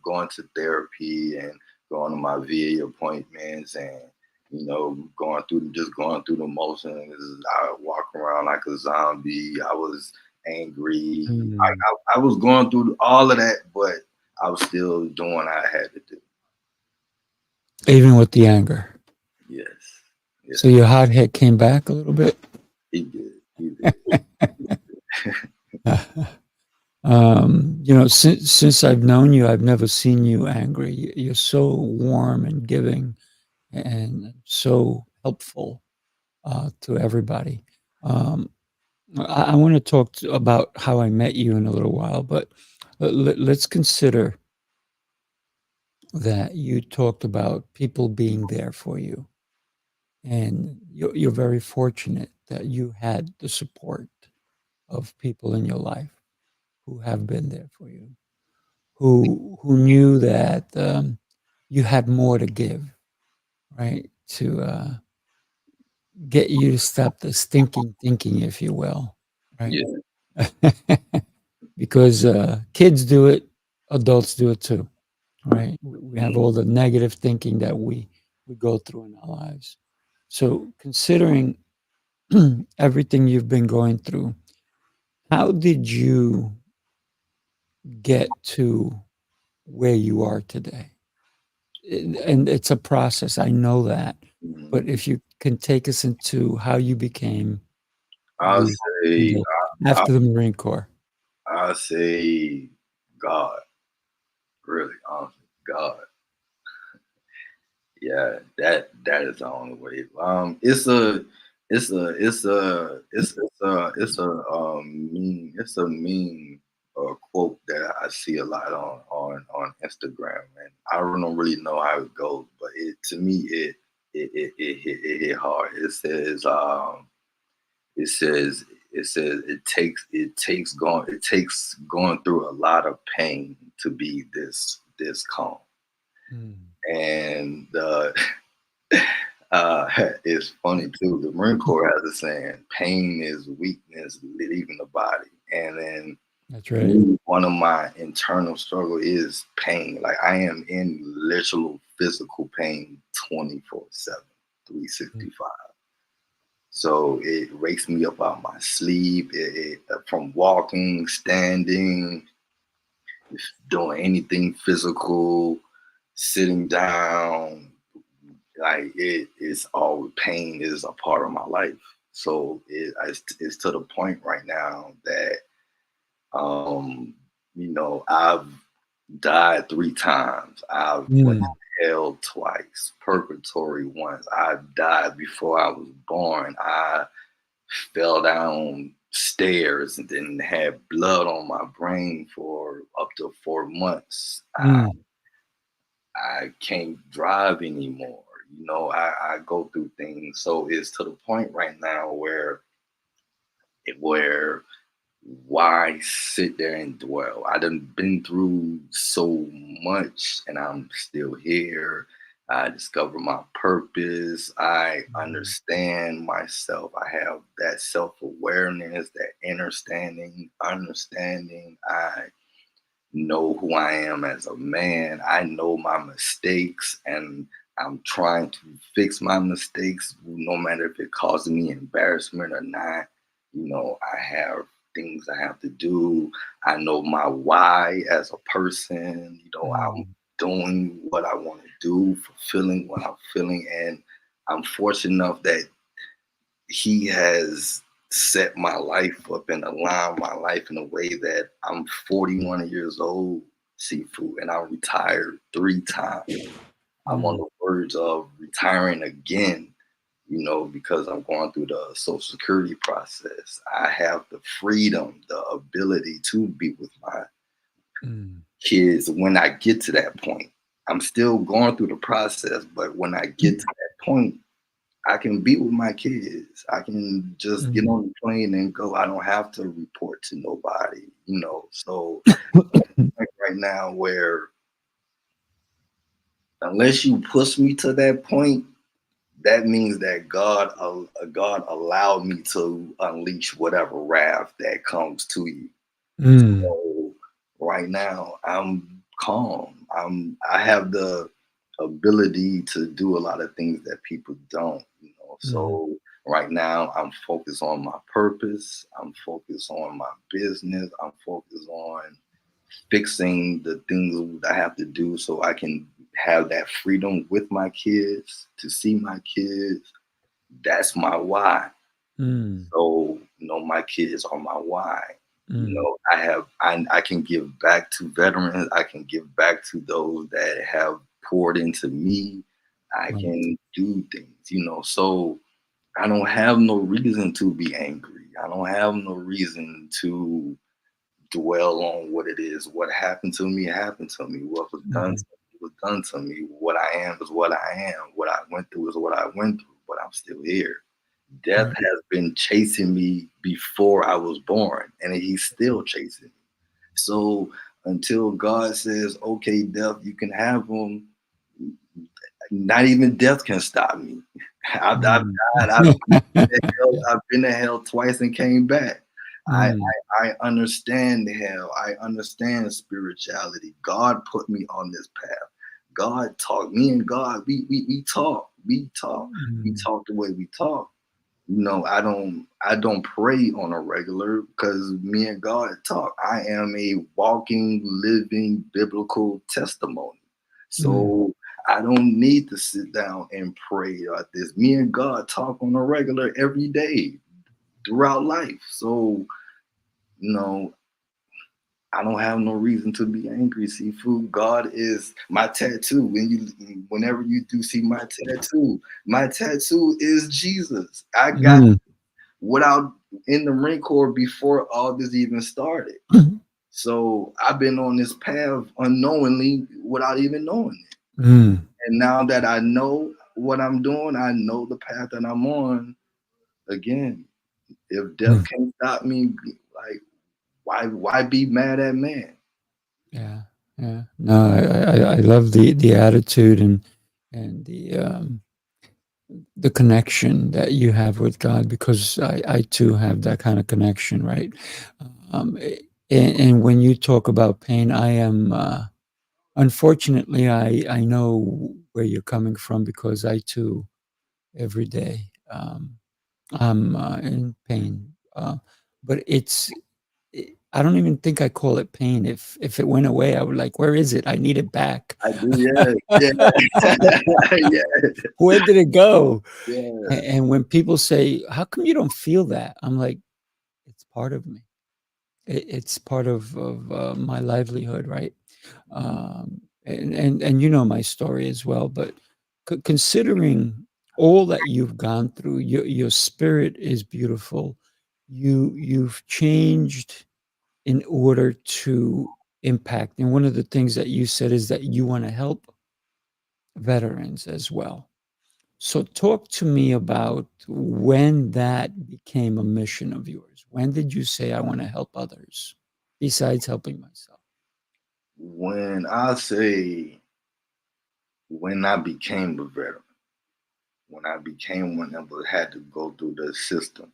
Speaker 3: therapy and going to my VA appointments and going through the motions. I walk around like a zombie. I was angry.
Speaker 2: Mm.
Speaker 3: I was going through all of that, but I was still doing what I had to do.
Speaker 2: Even with the anger.
Speaker 3: Yes. Yes,
Speaker 2: So your hot head came back a little bit?
Speaker 3: he did. He did.
Speaker 2: You know, since I've known you, I've never seen you angry. You're so warm and giving and so helpful to everybody. Um, I want to talk about how I met you in a little while, but let's consider that you talked about people being there for you. And you're very fortunate that you had the support of people in your life who have been there for you, who knew that you had more to give, right? To get you to stop the stinking thinking, if you will, right?
Speaker 3: Yeah.
Speaker 2: Because kids do it, adults do it too, right? We have
Speaker 3: Mhm.
Speaker 2: all the negative thinking that we go through in our lives. So considering everything you've been going through, how did you get to where you are today? And it's a process, I know that. But
Speaker 3: Mhm.
Speaker 2: if you can take us into how you became
Speaker 3: I'll
Speaker 2: you
Speaker 3: say,
Speaker 2: today
Speaker 3: I,
Speaker 2: after the Marine Corps.
Speaker 3: I'll say God, really, honestly, God. Yeah, that is the only way. It's a quote that I see a lot on Instagram, and I don't really know how it goes, but to me it hit hard. It says it takes going through a lot of pain to be this calm.
Speaker 2: Mm.
Speaker 3: And it's funny too. The Marine Corps has a saying, "Pain is weakness leaving the body." And then
Speaker 2: That's right.
Speaker 3: me, one of my internal struggle is pain. Like I am in literal physical pain 24/7,
Speaker 2: Mm.
Speaker 3: 365. So it wakes me up out my sleep. From walking, standing, doing anything physical, sitting down, like it is all pain is a part of my life. So it's to the point right now that um I've died 3 times. I've went
Speaker 2: Mm.
Speaker 3: to hell twice, purgatory once. I died before I was born. I fell down stairs and then had blood on my brain for up to 4 months.
Speaker 2: Mm.
Speaker 3: I can't drive anymore. I go through things. So it's to the point right now where why sit there and dwell? I done been through so much and I'm still here. I discover my purpose. I
Speaker 2: Mhm.
Speaker 3: understand myself. I have that self-awareness, that understanding. I know who I am as a man. I know my mistakes and I'm trying to fix my mistakes, no matter if it causes me embarrassment or not. I have things I have to do. I know my why as a person. I'm
Speaker 2: Mm.
Speaker 3: doing what I want to do, fulfilling what I'm feeling. And I'm fortunate enough that he has set my life up and aligned my life in a way that I'm 41 years old, Sifu, and I'm retired 3 times. I'm on
Speaker 2: Mm.
Speaker 3: the verge of retiring again, because I'm going through the Social Security process. I have the freedom, the ability to be with my
Speaker 2: Mm.
Speaker 3: kids when I get to that point. I'm still going through the process, but when I get to that point, I can be with my kids. I can just get
Speaker 2: Mm.
Speaker 3: on the plane and go. I don't have to report to nobody. So like right now, where unless you push me to that point, that means that God allowed me to unleash whatever wrath that comes to you.
Speaker 2: Mm.
Speaker 3: So right now, I'm calm. I have the ability to do a lot of things that people don't.
Speaker 2: Mm.
Speaker 3: So right now, I'm focused on my purpose. I'm focused on my business. I'm focused on fixing the things that I have to do so I can have that freedom with my kids to see my kids. That's my why.
Speaker 2: Mm.
Speaker 3: So, my kids are my why.
Speaker 2: Mm.
Speaker 3: I can give back to veterans. I can give back to those that have poured into me. I
Speaker 2: Right.
Speaker 3: can do things. So I don't have no reason to be angry. I don't have no reason to dwell on what it is. What happened to me happened to me. What was done to
Speaker 2: Mhm.
Speaker 3: me was done to me. What I am is what I am. What I went through is what I went through, but I'm still here. Death
Speaker 2: Right.
Speaker 3: has been chasing me before I was born, and he's still chasing me. So until God says, okay, death, you can have him, not even death can stop me. I've died.
Speaker 2: Mm.
Speaker 3: I've been to hell twice and came back. I,
Speaker 2: Mm.
Speaker 3: I understand hell. I understand spirituality. God put me on this path. God talked. Me and God, we talk. We talk. We
Speaker 2: Mm.
Speaker 3: talk the way we talk. I don't pray on a regular because me and God talk. I am a walking, living biblical testimony.
Speaker 2: Mm.
Speaker 3: So I don't need to sit down and pray like this. Me and God talk on a regular every day throughout life. So, you know, I don't have no reason to be angry. Seafood. God is my tattoo. Whenever you do see my tattoo is Jesus. I got
Speaker 2: Mm.
Speaker 3: without in the Marine Corps before all this even started. So I've been on this path unknowingly without even knowing it.
Speaker 2: Mm.
Speaker 3: And now that I know what I'm doing, I know the path that I'm on. Again, if death
Speaker 2: Mm.
Speaker 3: can't stop me, like why be mad at man?
Speaker 2: Yeah. Yeah. No, I love the attitude and the connection that you have with God because I too have that kind of connection, right? Um, eh, and when you talk about pain, I am unfortunately I know where you're coming from because I too every day I'm in pain, but I don't even think I call it pain. If it went away, I would like, where is it? I need it back.
Speaker 3: I do, yeah, yeah, yeah,
Speaker 2: Where did it go?
Speaker 3: yeah.
Speaker 2: And when people say, "How come you don't feel that?" I'm like, "It's part of me. It's part of my livelihood, right?" And you know my story as well, but considering all that you've gone through, your spirit is beautiful. You've changed in order to impact. And one of the things that you said is that you want to help veterans as well. So talk to me about when that became a mission of yours. When did you say, I want to help others besides helping myself?
Speaker 4: When I say when I became a veteran, when I became one that had to go through the system,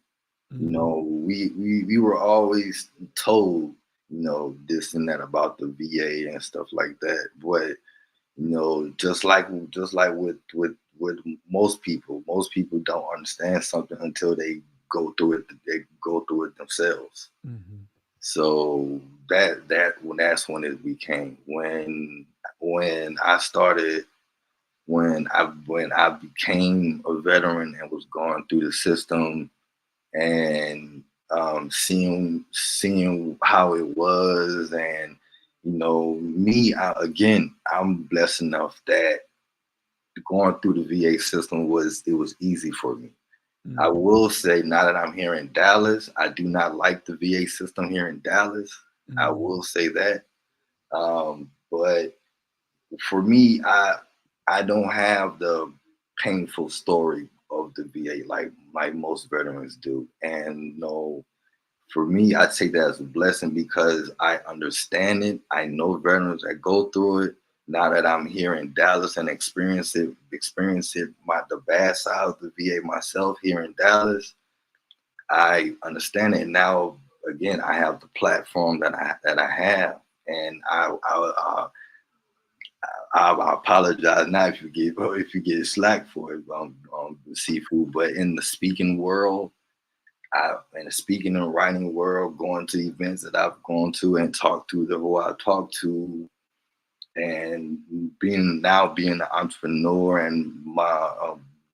Speaker 4: you
Speaker 2: Mm,
Speaker 4: know, we were always told, you know, this and that about the VA and stuff like that. But you know, just like with most people don't understand something until they go through it. They go through it themselves.
Speaker 2: mhm,
Speaker 4: So that's when it became when I started when I became a veteran and was going through the system and seeing how it was. And you know me, I'm blessed enough that going through the VA system was easy for me. I
Speaker 2: mhm,
Speaker 4: will say, now that I'm here in Dallas, I do not like the VA system here in Dallas. I
Speaker 2: mhm,
Speaker 4: will say that. But for me, I don't have the painful story of the VA like most veterans do. And no, for me, I take that as a blessing because I understand it. I know veterans that go through it. Now that I'm here in Dallas and experience it the bad side of the VA myself here in Dallas, I understand it now. Again, I have the platform that I have, and I apologize now if you get slack for it, seafood. But in the speaking world, in the speaking and writing world, going to events that I've gone to and talked to the who I talked to, and being an entrepreneur and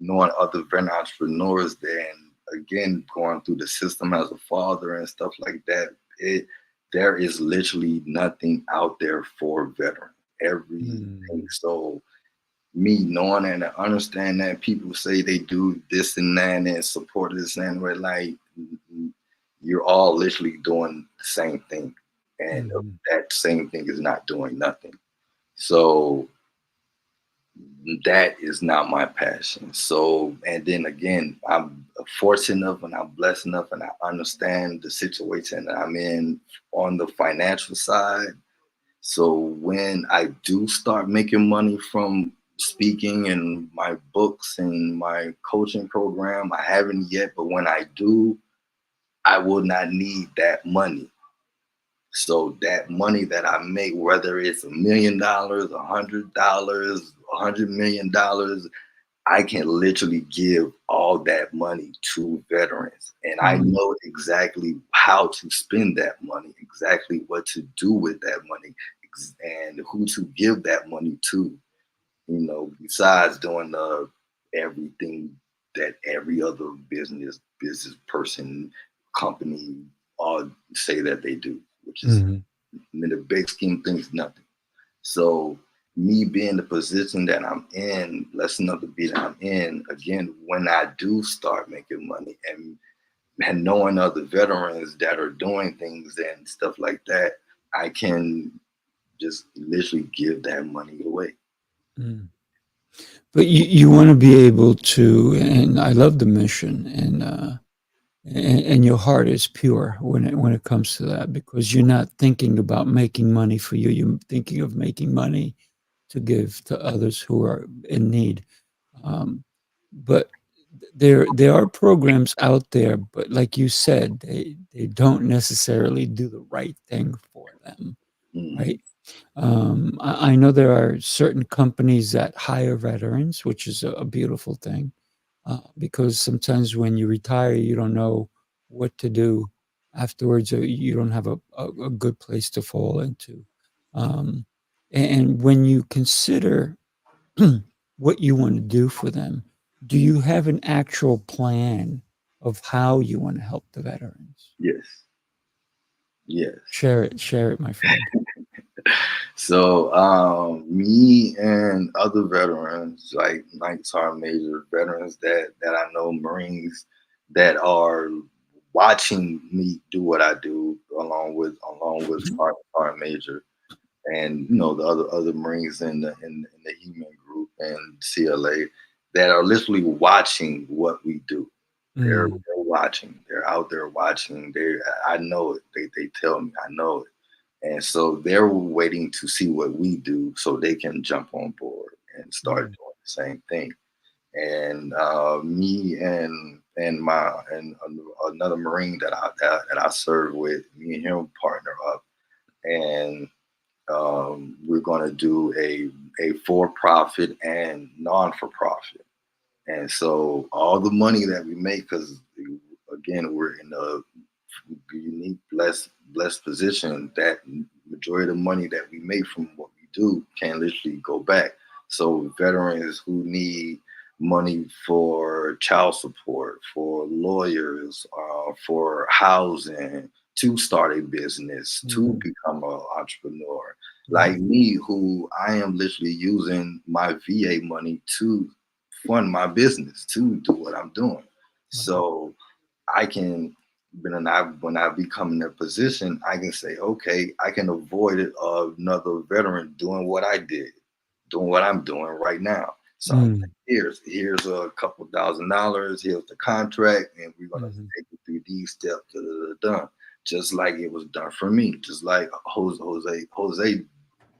Speaker 4: knowing other veteran entrepreneurs, then again going through the system as a father and stuff like that, there is literally nothing out there for veterans. Everything.
Speaker 2: mm,
Speaker 4: So me knowing and understanding that people say they do this and that and support this and we're like, you're all literally doing the same thing, and
Speaker 2: mhm,
Speaker 4: that same thing is not doing nothing. So that is not my passion. So, and then again, I'm fortunate enough and I'm blessed enough and I understand the situation that I'm in on the financial side. So when I do start making money from speaking and my books and my coaching program, I haven't yet, but when I do, I will not need that money. So that money that I make, whether it's $1 million, $100, $100 million, I can literally give all that money to veterans. And I
Speaker 2: mm,
Speaker 4: know exactly how to spend that money, exactly what to do with that money, and who to give that money to. You know, besides doing everything that every other business person, company all say that they do, which is
Speaker 2: mhm,
Speaker 4: in the big scheme of things nothing. So me being the position that I'm in, blessed enough to be that I'm in, again, when I do start making money and knowing other veterans that are doing things and stuff like that, I can just literally give that money away.
Speaker 2: mm. But you want to be able to, and I love the mission, and your heart is pure when it comes to that because you're not thinking about making money for you. You're thinking of making money to give to others who are in need. Um, but there are programs out there, but like you said, they don't necessarily do the right thing for them,
Speaker 4: Mhm.
Speaker 2: right? I know there are certain companies that hire veterans, which is a beautiful thing, because sometimes when you retire, you don't know what to do afterwards, or you don't have a good place to fall into. Um, and when you consider what you want to do for them, do you have an actual plan of how you want to help the veterans?
Speaker 4: Yes, yes.
Speaker 2: Share it, my friend.
Speaker 4: So me and other veterans, like Sergeant Major veterans that I know, Marines that are watching me do what I do, along with Sergeant Major, and you know the other Marines in the human group and CLA that are literally watching what we do.
Speaker 2: Mm,
Speaker 4: They're watching. They're out there watching. I know it. They tell me I know it. And so they're waiting to see what we do so they can jump on board and start
Speaker 2: mm,
Speaker 4: doing the same thing. And me and another Marine that I serve with, me and him partner up, and we're going to do a for profit and non for profit. And so all the money that we make, because again, we're in a unique, blessed position that majority of the money that we make from what we do can literally go back. So veterans who need money for child support, for lawyers, for housing, to start a business, to
Speaker 2: mm,
Speaker 4: become an entrepreneur.
Speaker 2: yeah.
Speaker 4: Like me, who I am literally using my VA money to fund my business, to do what I'm doing.
Speaker 2: Wow.
Speaker 4: So I can, when I become in that position, I can say, okay, I can avoid another veteran doing what I did, doing what I'm doing right now. So I'm
Speaker 2: Mm,
Speaker 4: like, here's a couple $1,000. Here's the contract, and we're gonna
Speaker 2: mhm,
Speaker 4: take it through these steps. Da, da, da, da. Just like it was done for me, just like Jose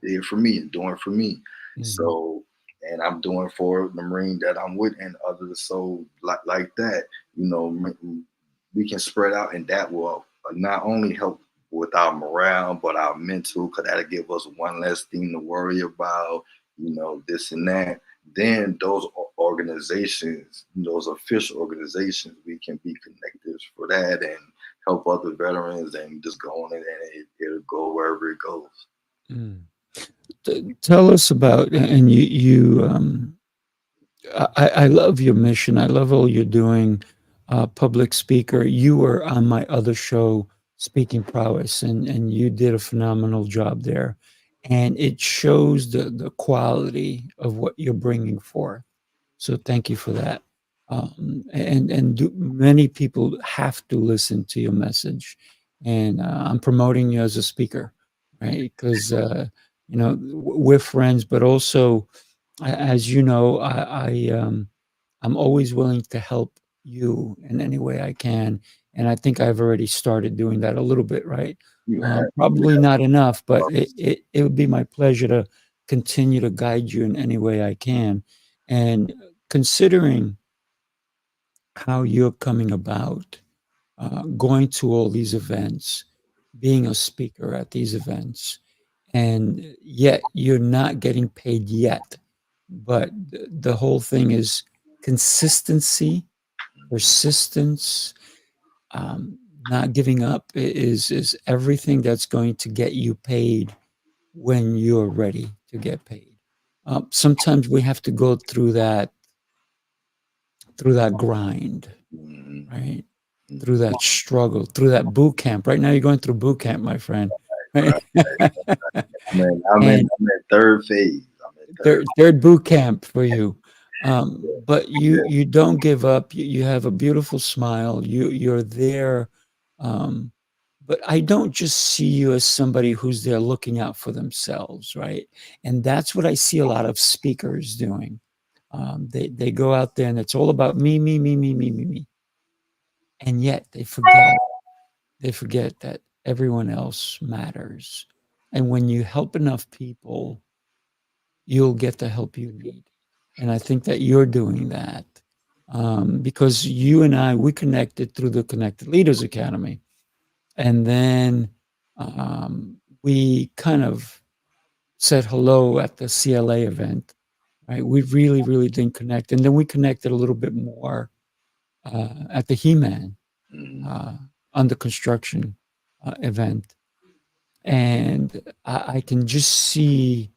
Speaker 4: did for me and doing for me.
Speaker 2: mhm,
Speaker 4: So, and I'm doing for the Marine that I'm with and others. So like that, we can spread out, and that will not only help with our morale, but our mental, because that'll give us one less thing to worry about, this and that. Then those organizations, those official organizations, we can be connected for that and help other veterans and just go on it, and it'll go wherever it goes.
Speaker 2: mm. Tell us about, and I love your mission. I love all you're doing. Public speaker. You were on my other show, Speaking Prowess, and you did a phenomenal job there. And it shows the quality of what you're bringing forth. So thank you for that. Many people have to listen to your message, and I'm promoting you as a speaker, right? Because we're friends, but also, as you know, I'm always willing to help you in any way I can, and I think I've already started doing that a little bit, right?
Speaker 4: You have, you
Speaker 2: Probably not enough, but
Speaker 4: have,
Speaker 2: it would be my pleasure to continue to guide you in any way I can. And considering how you're coming about, going to all these events, being a speaker at these events, and yet you're not getting paid yet. But the whole thing is consistency, persistence, not giving up is everything that's going to get you paid when you're ready to get paid. Sometimes we have to go through that grind,
Speaker 4: mhm,
Speaker 2: right? Through
Speaker 4: mhm.
Speaker 2: that struggle, through that boot camp. Right now, you're going through boot camp, my friend. Right?
Speaker 4: Right.
Speaker 2: And
Speaker 4: I'm in third phase. I'm in third.
Speaker 2: third boot camp for you.
Speaker 4: Yeah,
Speaker 2: But you
Speaker 4: yeah.
Speaker 2: you don't give up. You have a beautiful smile. You're there. Um, but I don't just see you as somebody who's there looking out for themselves, right? And that's what I see a lot of speakers doing. They go out there and it's all about me, me, me, me, me, me, me, and yet they forget that everyone else matters. And when you help enough people, you'll get the help you need. And I think that you're doing that because you and we connected through the Connected Leaders Academy. And then we kind of said hello at the CLA event, right? We really, really didn't connect. And then we connected a little bit more at the He-Man
Speaker 4: Mhm,
Speaker 2: uh, under construction event. And I can just see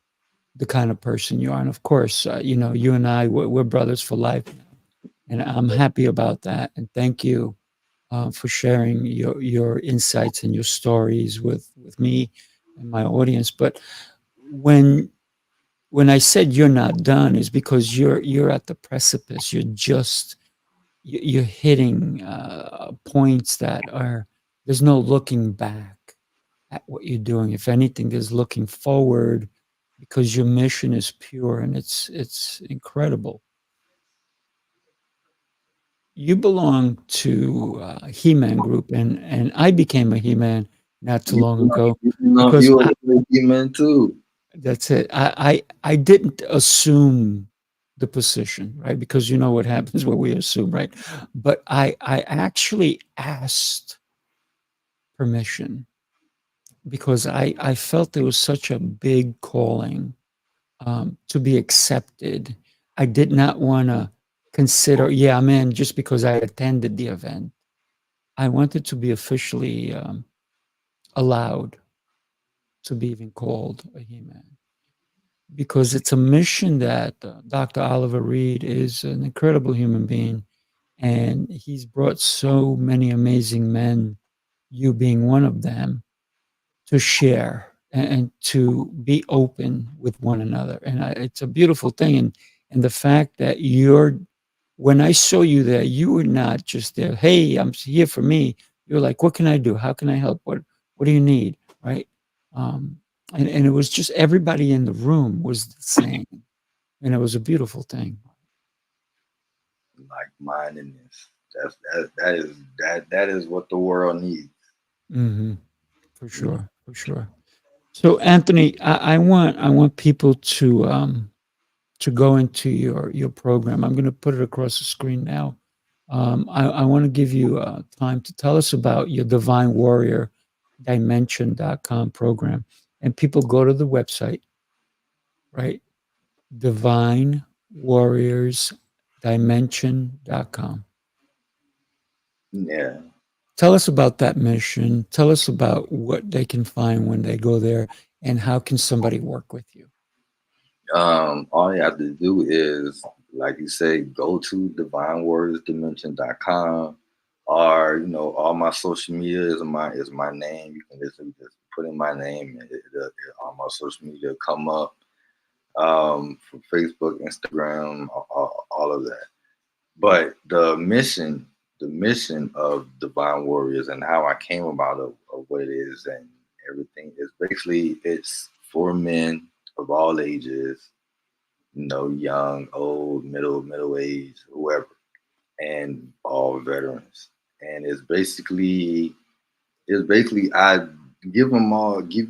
Speaker 2: the kind of person you are. And of course, you and I, we're brothers for life. And I'm happy about that. And thank you for sharing your insights and your stories with me and my audience. But when when I said you're not done, is because you're at the precipice. You're hitting points that are there's no looking back at what you're doing. If anything, there's looking forward because your mission is pure and it's incredible. you belong to He-Man group, and I became a He-Man not too long ago because
Speaker 4: You a human too.
Speaker 2: that's it. I didn't assume the position, right? Because you know what happens when we assume, right? But I actually asked permission because I felt there was such a big calling to be accepted. I did not want to consider, yeah, I'm in just because I attended the event. I wanted to be officially allowed to be even called a He-Man because it's a mission that Dr. Oliver Reed is an incredible human being, and he's brought so many amazing men, you being one of them, to share and to be open with one another. And it's a beautiful thing. And the fact that when I saw you there, you were not just there, hey, I'm here for me. You're like, what can I do? How can I help? What do you need? Right. Um, and it was just everybody in the room was the same. And it was a beautiful thing.
Speaker 4: Like mindedness. That is what the world needs.
Speaker 2: Hmm. For
Speaker 4: You know,
Speaker 2: sure. For sure. So Anthony, I want people to go into your program. I'm going to put it across the screen now. I want to give you time to tell us about your Divine Warrior Dimension.com program. And people go to the website, right? Divine Warriors Dimension.com.
Speaker 4: yeah.
Speaker 2: Tell us about that mission. Tell us about what they can find when they go there and how can somebody work with you.
Speaker 4: All you have to do is, like you say, go to divinewarriorsdimension.com, or all my social media is my name. You can just put in my name, and all my social media come up, from Facebook, Instagram, all of that. But the mission of Divine Warriors and how I came about of what it is and everything is basically it's for men of all ages, young, old, middle age, whoever, and all veterans. And it's basically I give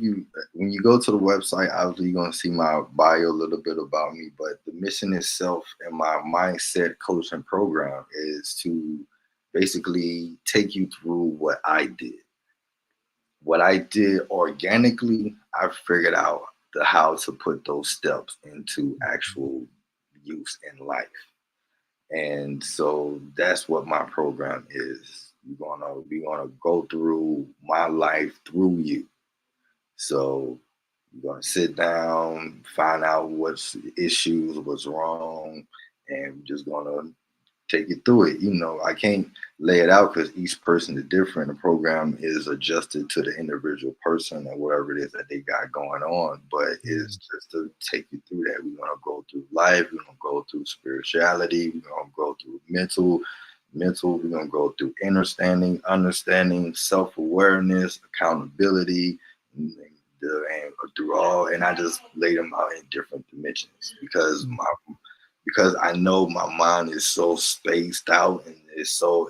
Speaker 4: you when you go to the website, obviously you're gonna see my bio, a little bit about me, but the mission itself and my mindset coaching program is to basically take you through what I did. What I did organically, I figured out how to put those steps into actual use in life. And so that's what my program is. We're gonna go through my life through you. So you're gonna sit down, find out what's issues, what's wrong, and we're just gonna take you through it. I can't lay it out because each person is different. The program is adjusted to the individual person and whatever it is that they got going on. But it's
Speaker 2: Mm.
Speaker 4: just to take you through that. We're gonna go through life. We're gonna go through spirituality. We're gonna go through mental. We're gonna go through understanding, self-awareness, accountability, and through all. And I just lay them out in different dimensions
Speaker 2: Mm.
Speaker 4: because I know my mind is so spaced out and it's so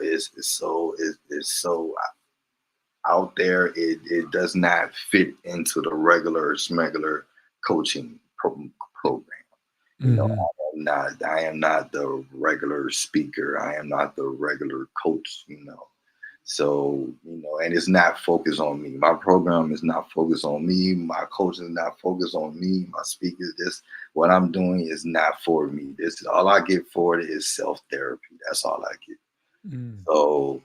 Speaker 4: out there. It does not fit into the regular smuggler coaching program.
Speaker 2: Mhm.
Speaker 4: I am not the regular speaker. I am not the regular coach. So, and it's not focused on me. My program is not focused on me. My coaching is not focused on me. My speakers, this what I'm doing is not for me. This all I get for it is self-therapy. That's all I get.
Speaker 2: Mm.
Speaker 4: So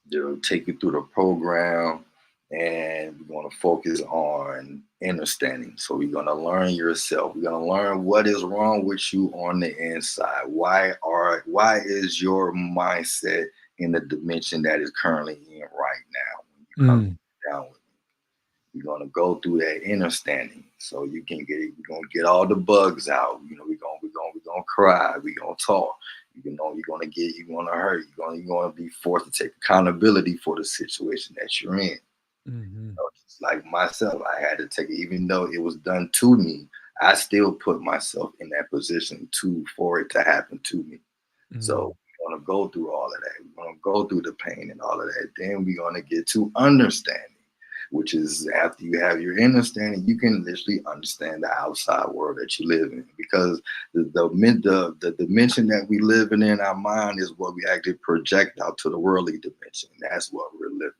Speaker 4: they'll take you through the program, and we're going to focus on understanding. So we're going to learn yourself. We're going to learn what is wrong with you on the inside. Why is your mindset in the dimension that is currently in right now when you come
Speaker 2: Mm.
Speaker 4: down with me? We're going to go through that understanding so you can we're going to get all the bugs out. We're going to cry. We're going to talk. You're going to hurt. You're going to be forced to take accountability for the situation that you're in.
Speaker 2: Mhm.
Speaker 4: Just like myself, I had to take it, even though it was done to me, I still put myself in that position for it to happen to me. So
Speaker 2: Mm.
Speaker 4: We're going to go through all of that. We're going to go through the pain and all of that. Then we're going to get to understanding, which is after you have your understanding, you can literally understand the outside world that you live in. Because the dimension that we live in our mind is what we actually project out to the worldly dimension. That's what we're living.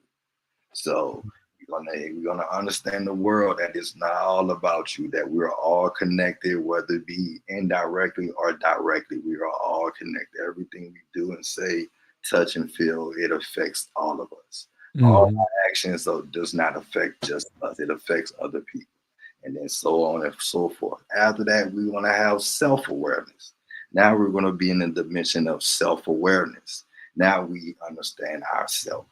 Speaker 4: So we're gonna understand the world, that it's not all about you, that we're all connected, whether it be indirectly or directly. We are all connected. Everything we do and say, touch and feel, it affects all of us. All our actions though does not affect just us, it affects other people. And then so on and so forth. After that, we want to have self-awareness. Now we're going to be in the dimension of self-awareness. Now we understand ourselves.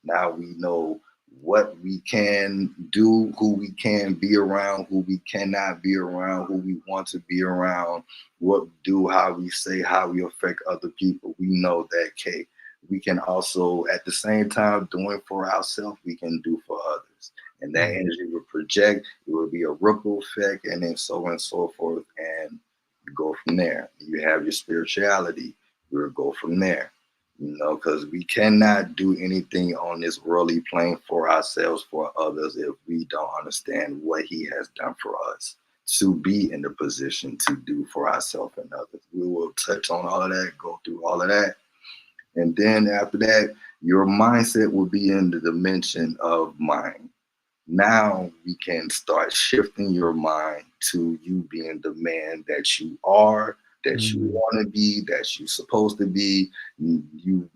Speaker 4: Now we know what we can do, who we can be around, who we cannot be around, who we want to be around, what we do, how we say, how we affect other people. We know that, okay, we can also, at the same time, doing for ourselves, we can do for others. And that energy will project, it will be a ripple effect, and then so on and so forth. And you go from there. You have your spirituality, you'll go from there. You know, because we cannot do anything on this worldly plane for ourselves, for others, if we don't understand what he has done for us to be in the position to do for ourselves and others. We will touch on all of that, go through all of that. And then after that, your mindset will be in the dimension of mind. Now we can start shifting your mind to you being the man that you are, that you want to be, that you're supposed to be. You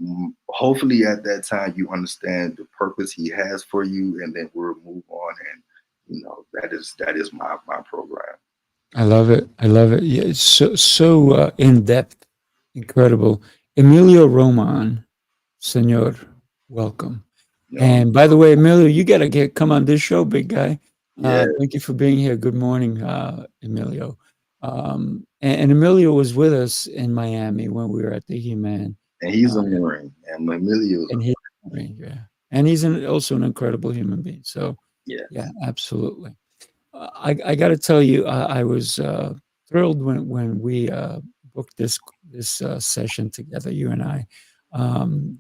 Speaker 4: hopefully at that time you understand the purpose he has for you, and then we'll move on. And you know, that is my program.
Speaker 2: I love it. I love it. Yeah, it's so in depth, incredible. Emilio Roman, Senor, welcome.
Speaker 4: You know?
Speaker 2: And by the way, Emilio, you got to come on this show, big guy.
Speaker 4: Yeah.
Speaker 2: Thank you for being here. Good morning, Emilio. And Emilio was with us in Miami when we were at the He-Man.
Speaker 4: And he's a Marine, and Emilio's
Speaker 2: and he's a Marine, yeah. And he's also an incredible human being. So,
Speaker 4: yeah,
Speaker 2: absolutely. I got to tell you, I was thrilled when we booked this session together, you and I.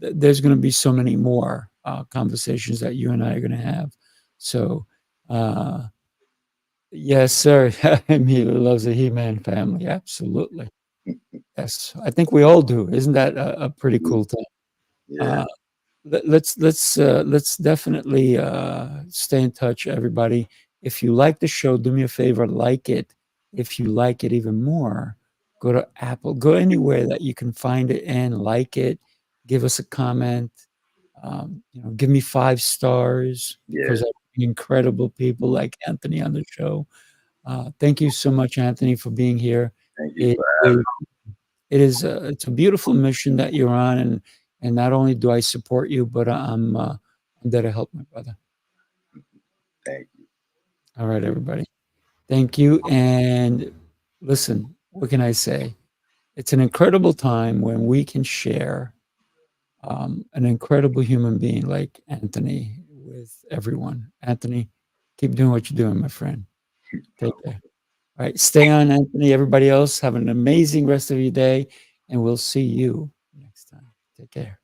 Speaker 2: There's going to be so many more conversations that you and I are going to have. So, yes, sir. Emilio loves the He-Man family. Absolutely. Yes, I think we all do. Isn't that a pretty cool thing?
Speaker 4: yeah.
Speaker 2: Let's definitely stay in touch, everybody. If you like the show, do me a favor, like it. If you like it even more, go to Apple, go anywhere that you can find it and like it. Give us a comment. Give me 5 stars because I bring incredible people like Anthony on the show. Thank you so much, Anthony, for being here.
Speaker 4: Thank you
Speaker 2: It
Speaker 4: for having me.
Speaker 2: it's a beautiful mission that you're on, and not only do I support you, but I'm there to help my brother.
Speaker 4: Thank you.
Speaker 2: All right, everybody. Thank you. And listen, what can I say? It's an incredible time when we can share an incredible human being like Anthony with everyone. Anthony, keep doing what you're doing, my friend. Take care. All right, stay on, Anthony. Everybody else, have an amazing rest of your day, and we'll see you next time. Take care.